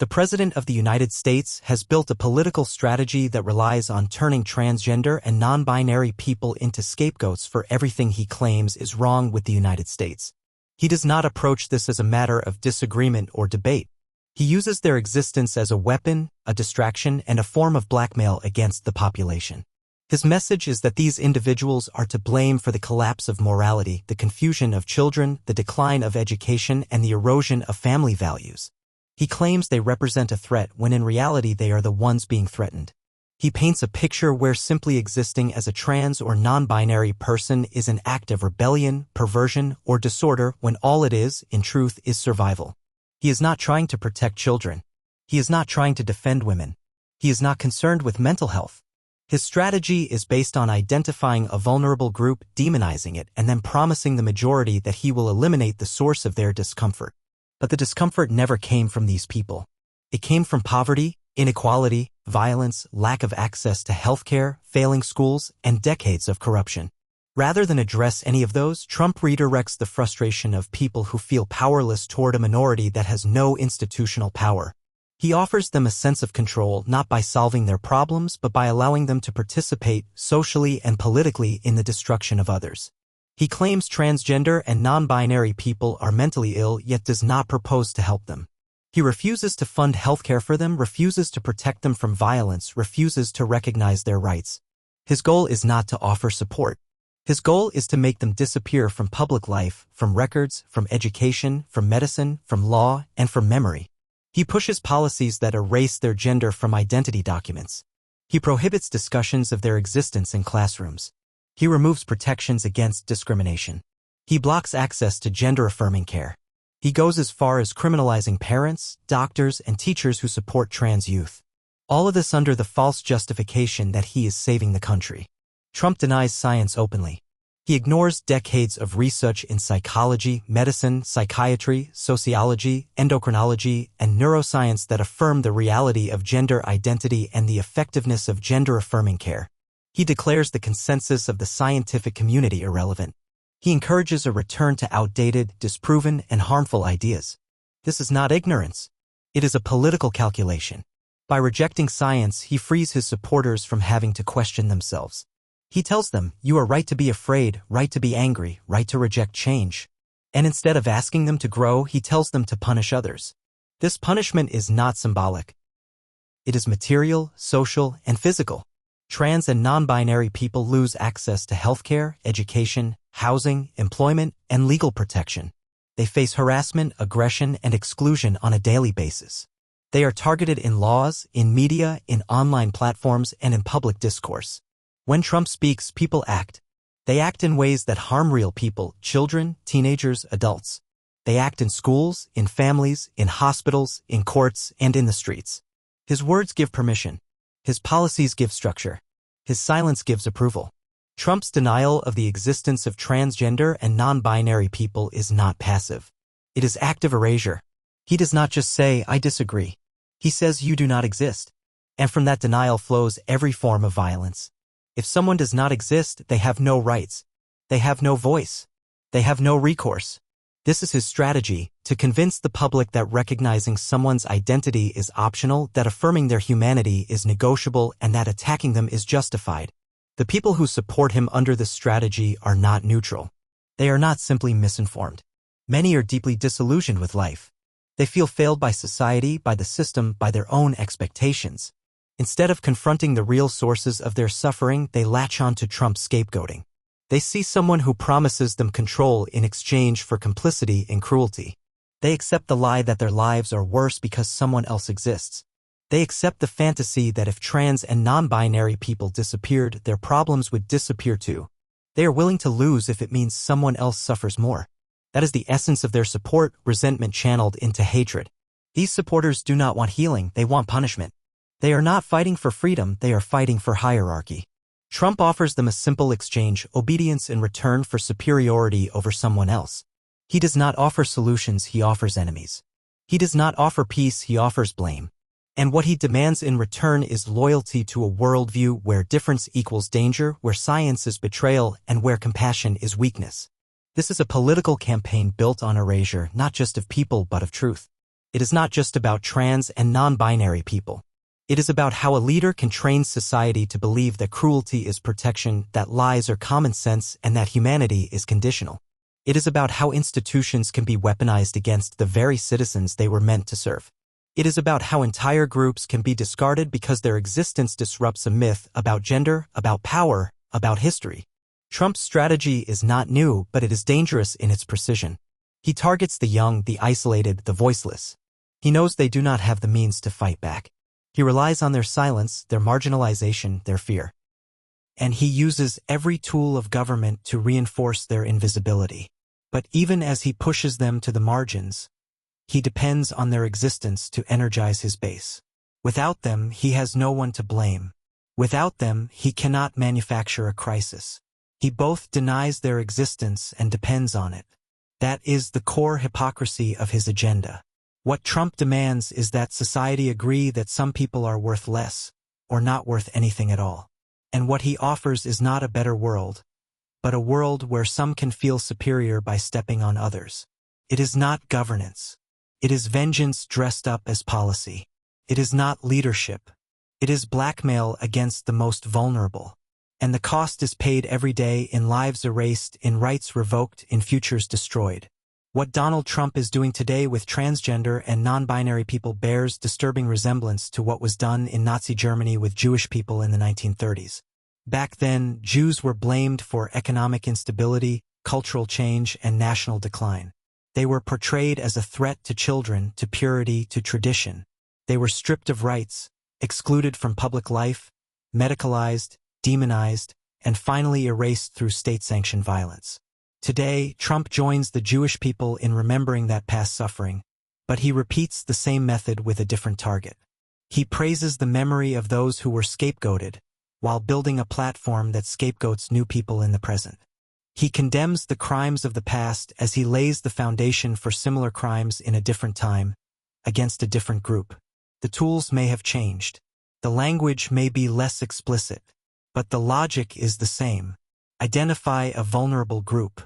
The President of the United States has built a political strategy that relies on turning transgender and non-binary people into scapegoats for everything he claims is wrong with the United States. He does not approach this as a matter of disagreement or debate. He uses their existence as a weapon, a distraction, and a form of blackmail against the population. His message is that these individuals are to blame for the collapse of morality, the confusion of children, the decline of education, and the erosion of family values. He claims they represent a threat when in reality they are the ones being threatened. He paints a picture where simply existing as a trans or non-binary person is an act of rebellion, perversion, or disorder when all it is, in truth, is survival. He is not trying to protect children. He is not trying to defend women. He is not concerned with mental health. His strategy is based on identifying a vulnerable group, demonizing it, and then promising the majority that he will eliminate the source of their discomfort. But the discomfort never came from these people. It came from poverty, inequality, violence, lack of access to healthcare, failing schools, and decades of corruption. Rather than address any of those, Trump redirects the frustration of people who feel powerless toward a minority that has no institutional power. He offers them a sense of control not by solving their problems but by allowing them to participate socially and politically in the destruction of others. He claims transgender and non-binary people are mentally ill yet does not propose to help them. He refuses to fund healthcare for them, refuses to protect them from violence, refuses to recognize their rights. His goal is not to offer support. His goal is to make them disappear from public life, from records, from education, from medicine, from law, and from memory. He pushes policies that erase their gender from identity documents. He prohibits discussions of their existence in classrooms. He removes protections against discrimination. He blocks access to gender-affirming care. He goes as far as criminalizing parents, doctors, and teachers who support trans youth. All of this under the false justification that he is saving the country. Trump denies science openly. He ignores decades of research in psychology, medicine, psychiatry, sociology, endocrinology, and neuroscience that affirm the reality of gender identity and the effectiveness of gender-affirming care. He declares the consensus of the scientific community irrelevant. He encourages a return to outdated, disproven, and harmful ideas. This is not ignorance. It is a political calculation. By rejecting science, he frees his supporters from having to question themselves. He tells them, you are right to be afraid, right to be angry, right to reject change. And instead of asking them to grow, he tells them to punish others. This punishment is not symbolic. It is material, social, and physical. Trans and non-binary people lose access to healthcare, education, housing, employment, and legal protection. They face harassment, aggression, and exclusion on a daily basis. They are targeted in laws, in media, in online platforms, and in public discourse. When Trump speaks, people act. They act in ways that harm real people, children, teenagers, adults. They act in schools, in families, in hospitals, in courts, and in the streets. His words give permission. His policies give structure. His silence gives approval. Trump's denial of the existence of transgender and non-binary people is not passive. It is active erasure. He does not just say, I disagree. He says you do not exist. And from that denial flows every form of violence. If someone does not exist, they have no rights. They have no voice. They have no recourse. This is his strategy, to convince the public that recognizing someone's identity is optional, that affirming their humanity is negotiable, and that attacking them is justified. The people who support him under this strategy are not neutral. They are not simply misinformed. Many are deeply disillusioned with life. They feel failed by society, by the system, by their own expectations. Instead of confronting the real sources of their suffering, they latch on to Trump's scapegoating. They see someone who promises them control in exchange for complicity in cruelty. They accept the lie that their lives are worse because someone else exists. They accept the fantasy that if trans and non-binary people disappeared, their problems would disappear too. They are willing to lose if it means someone else suffers more. That is the essence of their support, resentment channeled into hatred. These supporters do not want healing, they want punishment. They are not fighting for freedom, they are fighting for hierarchy. Trump offers them a simple exchange, obedience in return for superiority over someone else. He does not offer solutions, he offers enemies. He does not offer peace, he offers blame. And what he demands in return is loyalty to a worldview where difference equals danger, where science is betrayal, and where compassion is weakness. This is a political campaign built on erasure, not just of people but of truth. It is not just about trans and non-binary people. It is about how a leader can train society to believe that cruelty is protection, that lies are common sense, and that humanity is conditional. It is about how institutions can be weaponized against the very citizens they were meant to serve. It is about how entire groups can be discarded because their existence disrupts a myth about gender, about power, about history. Trump's strategy is not new, but it is dangerous in its precision. He targets the young, the isolated, the voiceless. He knows they do not have the means to fight back. He relies on their silence, their marginalization, their fear. And he uses every tool of government to reinforce their invisibility. But even as he pushes them to the margins, he depends on their existence to energize his base. Without them, he has no one to blame. Without them, he cannot manufacture a crisis. He both denies their existence and depends on it. That is the core hypocrisy of his agenda. What Trump demands is that society agree that some people are worth less, or not worth anything at all. And what he offers is not a better world, but a world where some can feel superior by stepping on others. It is not governance. It is vengeance dressed up as policy. It is not leadership. It is blackmail against the most vulnerable. And the cost is paid every day in lives erased, in rights revoked, in futures destroyed. What Donald Trump is doing today with transgender and non-binary people bears disturbing resemblance to what was done in Nazi Germany with Jewish people in the 1930s. Back then, Jews were blamed for economic instability, cultural change, and national decline. They were portrayed as a threat to children, to purity, to tradition. They were stripped of rights, excluded from public life, medicalized, demonized, and finally erased through state-sanctioned violence. Today, Trump joins the Jewish people in remembering that past suffering, but he repeats the same method with a different target. He praises the memory of those who were scapegoated, while building a platform that scapegoats new people in the present. He condemns the crimes of the past as he lays the foundation for similar crimes in a different time, against a different group. The tools may have changed. The language may be less explicit, but the logic is the same. Identify a vulnerable group.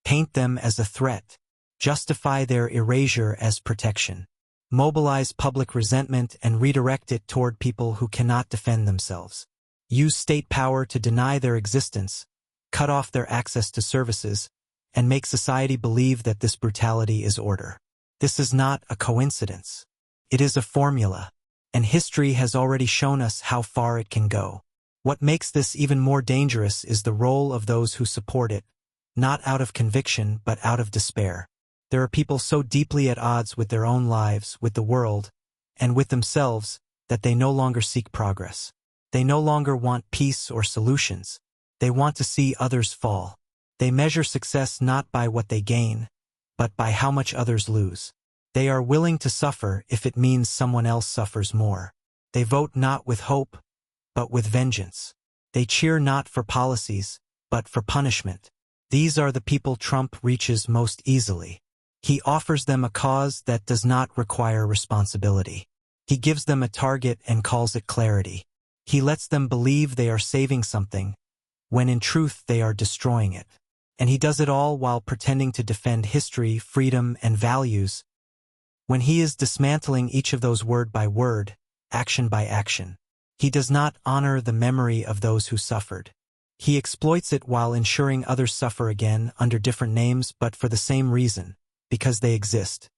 Paint them as a threat. Justify their erasure as protection. Mobilize public resentment and redirect it toward people who cannot defend themselves. Use state power to deny their existence, cut off their access to services, and make society believe that this brutality is order. This is not a coincidence. It is a formula, and history has already shown us how far it can go. What makes this even more dangerous is the role of those who support it, not out of conviction but out of despair. There are people so deeply at odds with their own lives, with the world, and with themselves, that they no longer seek progress. They no longer want peace or solutions. They want to see others fall. They measure success not by what they gain, but by how much others lose. They are willing to suffer if it means someone else suffers more. They vote not with hope, but with vengeance. They cheer not for policies, but for punishment. These are the people Trump reaches most easily. He offers them a cause that does not require responsibility. He gives them a target and calls it clarity. He lets them believe they are saving something, when in truth they are destroying it. And he does it all while pretending to defend history, freedom, and values, when he is dismantling each of those word by word, action by action. He does not honor the memory of those who suffered. He exploits it while ensuring others suffer again under different names but for the same reason, because they exist.